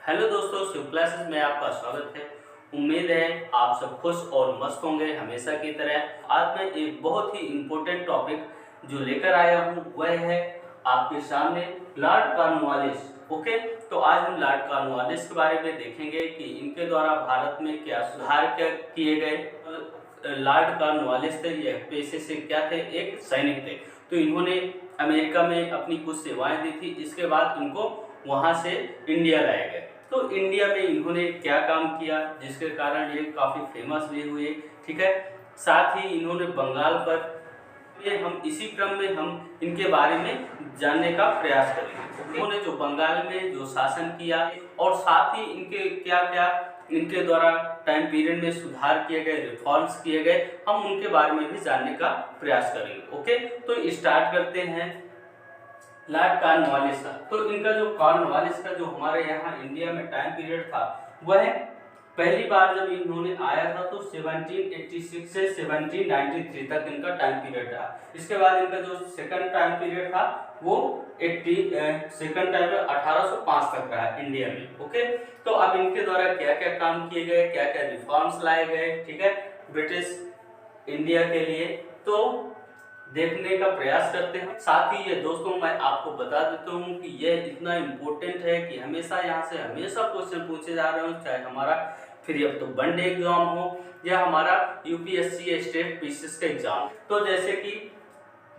Hello दोस्तों, Shiv classes में आपका स्वागत है। उम्मीद है आप सब खुश और मस्त होंगे हमेशा की तरह। आज मैं एक बहुत ही इम्पोर्टेंट टॉपिक जो लेकर आया हूँ वह है आपके सामने लॉर्ड कॉर्नवालिस। ओके, तो आज हम लॉर्ड कॉर्नवालिस के बारे में देखेंगे कि इनके द्वारा भारत में क्या सुधार क्या किए गए। लॉर्ड कॉर्नवालिस थे, यह पेशे से क्या थे, एक सैनिक थे। तो इन्होंने अमेरिका में अपनी कुछ सेवाएं दी थी। इसके बाद इनको वहाँ से इंडिया लाया गया। तो इंडिया में इन्होंने क्या काम किया जिसके कारण ये काफ़ी फेमस भी हुए। ठीक है, साथ ही इन्होंने बंगाल पर ये हम इसी क्रम में हम इनके बारे में जानने का प्रयास करेंगे। इन्होंने जो बंगाल में जो शासन किया और साथ ही इनके क्या क्या इनके द्वारा टाइम पीरियड में सुधार किए गए, रिफॉर्म्स किए गए, हम उनके बारे में भी जानने का प्रयास करेंगे। ओके, तो स्टार्ट करते हैं लॉर्ड कॉर्नवालिस का। तो इनका जो कॉर्नवालिस का जो हमारे यहाँ इंडिया में टाइम पीरियड था वह पहली बार जब इन्होंने आया था तो 1786 से 1793 तक इनका टाइम पीरियड था। इसके बाद इनका जो सेकंड टाइम पीरियड था वो 1805 तक रहा इंडिया में। ओके, तो अब इनके द्वारा क्या क्या काम किए गए, क्या क्या रिफॉर्म्स लाए गए, ठीक है, ब्रिटिश इंडिया के लिए, तो देखने का प्रयास करते हैं। साथ ही ये दोस्तों मैं आपको बता देता हूँ कि यह इतना इम्पोर्टेंट है कि हमेशा यहाँ से हमेशा क्वेश्चन पूछे जा रहे हो, चाहे हमारा फ्री ऑफ तो वनडे एग्जाम हो या हमारा यूपीएससी स्टेट पीसीएस का एग्जाम। तो जैसे कि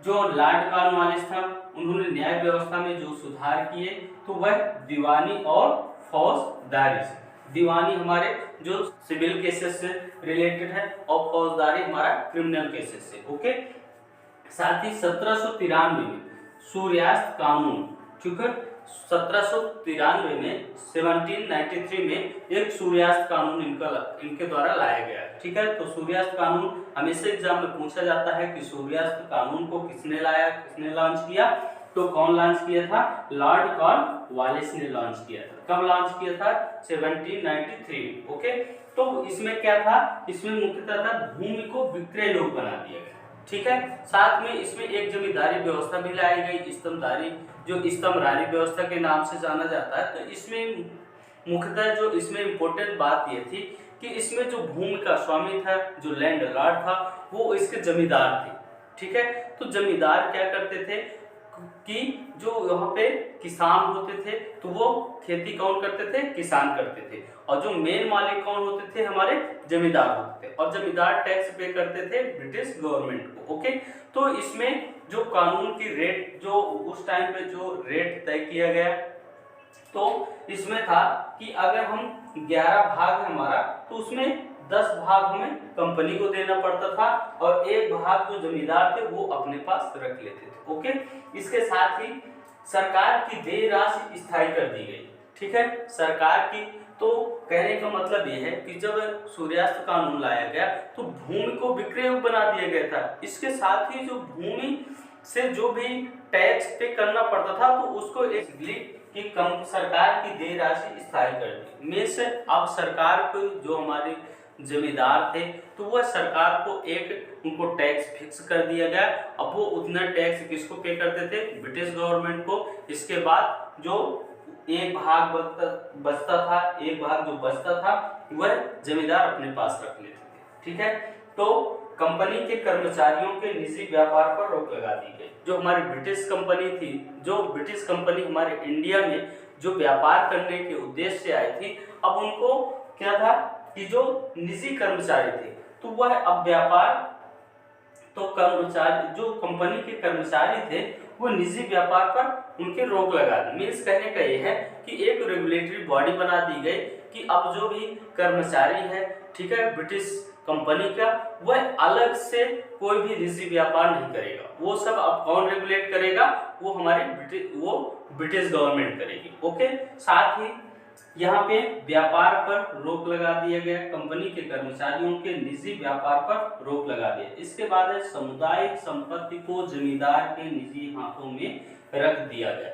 जो लॉर्ड कॉर्नवालिस था उन्होंने न्याय व्यवस्था में जो सुधार किए तो वह दीवानी और फौजदारी से, दीवानी हमारे जो सिविल केसेस से रिलेटेड है और फौजदारी हमारा क्रिमिनल केसेस से। ओके, साथ ही 1793 में सूर्यास्त कानून, ठीक है, 1793 में 1793 में एक सूर्यास्त कानून इनके द्वारा लाया गया। ठीक है, तो सूर्यास्त कानून हमेशा एग्जाम में पूछा जाता है कि सूर्यास्त कानून को किसने लाया, किसने लॉन्च किया। तो कौन लॉन्च किया था? लॉर्ड कॉर्नवालिस ने लॉन्च किया था। कब लॉन्च किया था? 1793। ओके, तो इसमें क्या था? इसमें मुख्यतः था भूमि को विक्रय योग्य बना दिया गया। ठीक है, साथ में इसमें एक जमींदारी व्यवस्था भी लाई गई, स्तंभदारी, जो स्तंभदारी व्यवस्था के नाम से जाना जाता है। तो इसमें मुख्यतः जो इसमें इम्पोर्टेंट बात ये थी कि इसमें जो भूमि का स्वामी था, जो लैंड लॉर्ड था, वो इसके जमींदार थे। ठीक है, तो जमींदार क्या करते थे कि जो यहाँ पे किसान होते थे तो वो खेती कौन करते थे? किसान करते थे। और जो मेन मालिक कौन होते थे? हमारे जमींदार होते थे। और जमींदार टैक्स पे करते थे ब्रिटिश गवर्नमेंट को। ओके, तो इसमें जो कानून की रेट, जो उस टाइम पे जो रेट तय किया गया, तो इसमें था कि अगर हम 11 भाग है हमारा, तो उसमें 10 भाग हमें कंपनी को देना पड़ता था और एक भाग जो जमींदार थे वो अपने पास रख लेते थे। ओके, इसके साथ ही सरकार की देय राशि स्थायी कर दी गई। ठीक है, सरकार की, तो कहने का मतलब ये है कि जब सूर्यास्त कानून लाया गया तो भूमि को विक्रय योग्य बना दिया गया था। इसके साथ ही जो भूमि से जो भी टैक्स पे करना पड़ता था तो उसको एक कि कम सरकार की देय राशि स्थायी कर दी। में से अब सरकार को, जो हमारे जमींदार थे, तो वह सरकार को एक उनको टैक्स फिक्स कर दिया गया। अब वो उतना टैक्स किसको पे करते थे? ब्रिटिश गवर्नमेंट को। इसके बाद जो एक भाग बचता था, एक भाग जो बचता था वह जमींदार अपने पास रख लेते थे। ठीक है, तो कंपनी के कर्मचारियों के निजी व्यापार पर रोक लगा दी गई। जो हमारी ब्रिटिश कंपनी थी, जो ब्रिटिश कंपनी हमारे इंडिया में जो व्यापार करने के उद्देश्य से आई थी, अब उनको क्या था कि जो निजी कर्मचारी थे तो वह अब व्यापार, तो कर्मचारी, जो कंपनी के कर्मचारी थे वो निजी व्यापार पर उनके रोक लगा दी। मीन्स कहने का ये है कि एक रेगुलेटरी बॉडी बना दी गई कि अब जो भी कर्मचारी है, ठीक है, ब्रिटिश कंपनी का, वह अलग से कोई भी निजी व्यापार नहीं करेगा। वो सब अब कौन रेगुलेट करेगा? वो हमारी ब्रिटिश गवर्नमेंट करेगी। ओके, साथ ही यहाँ पे व्यापार पर रोक लगा दिया गया, कंपनी के कर्मचारियों के निजी व्यापार पर रोक लगा दिया। इसके बाद है सामुदायिक संपत्ति को जमींदार के निजी हाथों में रख दिया गया।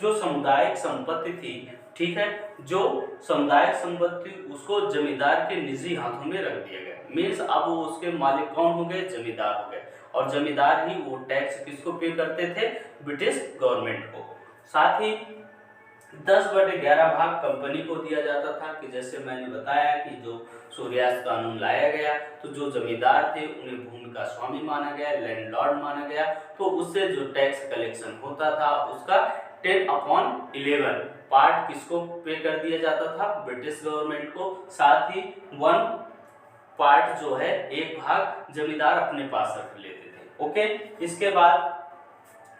जो सामुदायिक संपत्ति थी, ठीक है, जो सामुदायिक संपत्ति उसको जमींदार के निजी हाथों में रख दिया गया। मीन्स अब वो उसके मालिक कौन हो गए? जमींदार हो गए। और जमींदार ही वो टैक्स किसको पे करते थे? ब्रिटिश गवर्नमेंट को। साथ ही 10/11 भाग कंपनी को दिया जाता था कि जैसे मैंने बताया कि जो सूर्यास्त कानून लाया गया तो जो जमींदार थे उन्हें भूमि का स्वामी माना गया, लैंडलॉर्ड माना गया, तो उससे जो टैक्स कलेक्शन होता था उसका 10/11 पार्ट किसको पे कर दिया जाता था, ब्रिटिश गवर्नमेंट को, साथ ही 1 पार्ट जो है 1 भाग जमींदार अपने पास रख लेते थे। ओके, इसके बाद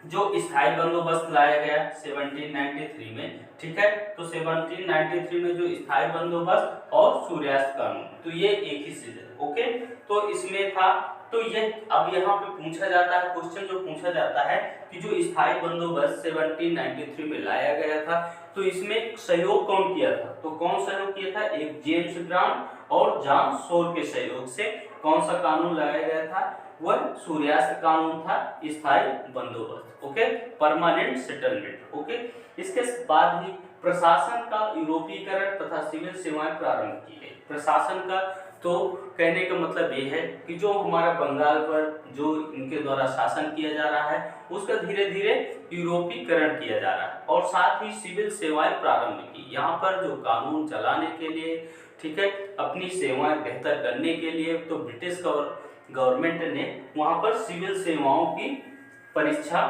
जो स्थायी बंदोबस्त लाया गया 1793 में, ठीक है, तो 1793 में जो स्थायी बंदोबस्त और सूर्यास्त कानून, तो ये एक ही चीज है। ओके, तो इसमें था, तो ये अब यहाँ पे पूछा जाता है, क्वेश्चन जो पूछा जाता है कि जो स्थायी बंदोबस्त 1793 में लाया गया था तो इसमें सहयोग कौन किया था, तो कौन सहयोग किया था, एक जेम्स ग्रांट और जॉन शोर के सहयोग से कौन सा कानून लाया गया था, वह सूर्यास्त कानून था, स्थायी बंदोबस्त। Okay, permanent settlement. ओके, इसके बाद ही प्रशासन का यूरोपीकरण तथा सिविल सेवाएं प्रारंभ की गई। प्रशासन का तो कहने का मतलब ये है कि जो हमारा बंगाल पर जो इनके द्वारा शासन किया जा रहा है उसका धीरे धीरे यूरोपीकरण किया जा रहा है, और साथ ही सिविल सेवाएं प्रारंभ की। यहाँ पर जो कानून चलाने के लिए, ठीक है, अपनी सेवाएं बेहतर करने के लिए तो ब्रिटिश गवर्नमेंट ने वहां पर सिविल सेवाओं की परीक्षा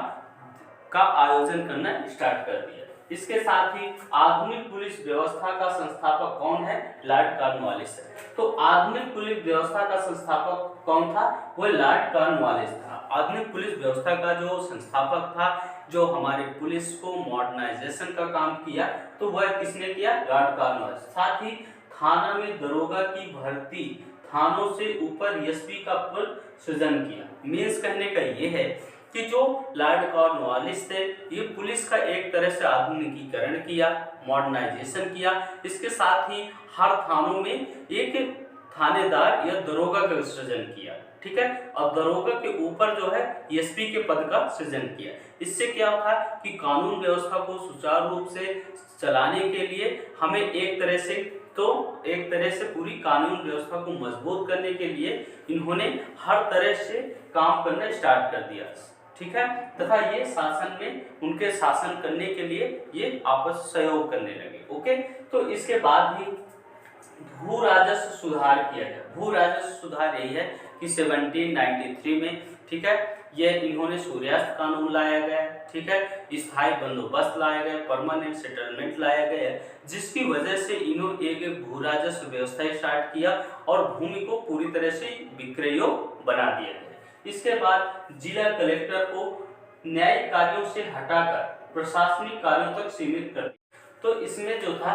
का आयोजन करना स्टार्ट कर दिया। इसके साथ ही आधुनिक पुलिस व्यवस्था का संस्थापक कौन है, लॉर्ड कॉर्नवालिस है। तो आधुनिक पुलिस व्यवस्था का संस्थापक कौन था, वो लॉर्ड कॉर्नवालिस था। आधुनिक पुलिस व्यवस्था का जो संस्थापक था, जो हमारे पुलिस को मॉडर्नाइजेशन का काम किया, तो वह किसने किया, लॉर्ड कॉर्नवालिस। साथ ही थाना में दरोगा की भर्ती, थानों से ऊपर एसपी का पद सृजन किया। मीन्स कहने का ये है कि जो लॉर्ड कॉर्नवालिस थे ये पुलिस का एक तरह से आधुनिकीकरण किया, मॉडर्नाइजेशन किया। इसके साथ ही हर थानों में एक थानेदार या दरोगा का सृजन किया, ठीक है, और दरोगा के ऊपर जो है एसपी के पद का सृजन किया। इससे क्या था कि कानून व्यवस्था को सुचारू रूप से चलाने के लिए हमें एक तरह से पूरी कानून व्यवस्था को मजबूत करने के लिए इन्होंने हर तरह से काम करना स्टार्ट कर दिया, ठीक है, तथा ये शासन में उनके शासन करने के लिए ये आपस सहयोग करने लगे। ओके, तो इसके बाद ही भू राजस्व सुधार किया गया। भू राजस्व सुधार यही है कि 1793 में, ठीक है, ये इन्होंने सूर्यास्त कानून लाया गया, ठीक है, स्थायी बंदोबस्त लाया गया, परमानेंट सेटलमेंट लाया गया, जिसकी वजह से इन्होंने एक भू राजस्व व्यवस्था स्टार्ट किया और भूमि को पूरी तरह से विक्रय योग्य बना दिया गया। इसके बाद जिला कलेक्टर को न्यायिक कार्यों से हटाकर प्रशासनिक कार्यों तक सीमित कर दिया। तो इसमें जो था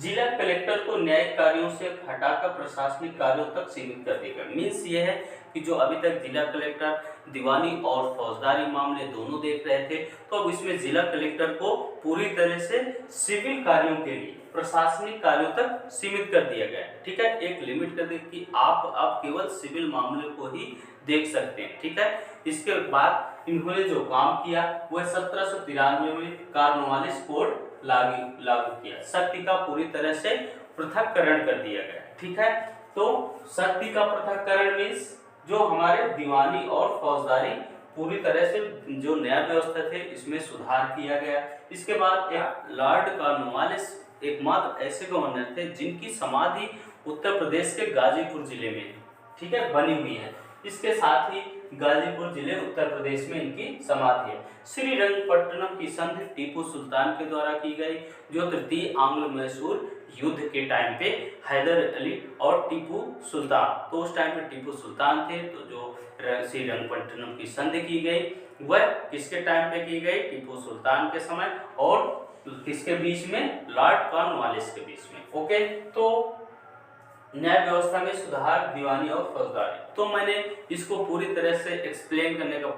जिला कलेक्टर को न्यायिक कार्यों से हटाकर प्रशासनिक कार्यों तक सीमित कर दिया गया। मीन्स ये है कि जो अभी तक जिला कलेक्टर दीवानी और फौजदारी मामले दोनों देख रहे थे, तो अब इसमें जिला कलेक्टर को पूरी तरह से सिविल कार्यों के लिए प्रशासनिक कार्यों तक सीमित कर दिया गया, ठीक है, एक लिमिट कर दी कि आप अब केवल सिविल मामले को ही देख सकते हैं, ठीक है। इसके बाद इन्होंने जो काम किया वह 1793 में कॉर्नवालिस कोड लागू किया। शक्ति का पूरी तरह से पृथक्करण कर दिया गया, ठीक है। तो शक्ति का पृथक्करण मीन्स जो हमारे दीवानी और फौजदारी पूरी तरह से जो न्याय व्यवस्था थे इसमें सुधार किया गया। इसके बाद एक लॉर्ड कॉर्नवालिस एकमात्र ऐसे गवर्नर थे जिनकी समाधि उत्तर प्रदेश के गाजीपुर जिले में, ठीक है, बनी हुई है। इसके साथ ही गाजीपुर जिले उत्तर प्रदेश में इनकी समाधि है। श्रीरंगपट्टनम की संधि टीपू सुल्तान के द्वारा की गई, जो तृतीय आंग्ल मैसूर युद्ध के टाइम पे हैदर अली और टीपू सुल्तान, तो उस टाइम पे टीपू सुल्तान थे, तो जो श्रीरंगपट्टनम की संधि की गई वह किसके टाइम पे की गई, टीपू सुल्तान के समय, और किसके बीच में, लॉर्ड कॉर्नवालिस के बीच में। ओके, तो न्याय व्यवस्था में सुधार, दीवानी और फौजदारी, तो मैंने इसको पूरी तरह से एक्सप्लेन करने का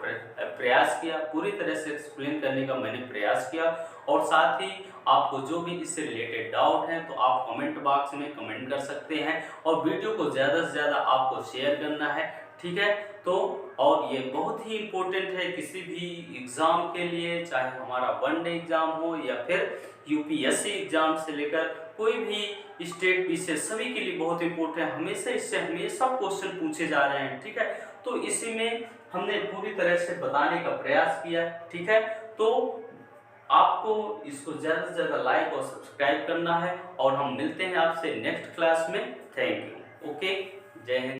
प्रयास किया, पूरी तरह से एक्सप्लेन करने का मैंने प्रयास किया। और साथ ही आपको जो भी इससे रिलेटेड डाउट है तो आप कमेंट बॉक्स में कमेंट कर सकते हैं, और वीडियो को ज़्यादा से ज़्यादा आपको शेयर करना है, ठीक है। तो और ये बहुत ही इम्पोर्टेंट है किसी भी एग्ज़ाम के लिए, चाहे हमारा वनडे एग्ज़ाम हो या फिर यूपीएससी एग्ज़ाम से लेकर कोई भी स्टेट विषय, सभी के लिए बहुत इम्पोर्टेंट है। हमेशा इससे हमेशा क्वेश्चन पूछे जा रहे हैं, ठीक है। तो इसी में हमने पूरी तरह से बताने का प्रयास किया, ठीक है। तो आपको इसको ज़्यादा से ज़्यादा लाइक और सब्सक्राइब करना है और हम मिलते हैं आपसे नेक्स्ट क्लास में। Thank you. ओके, जय हिंद।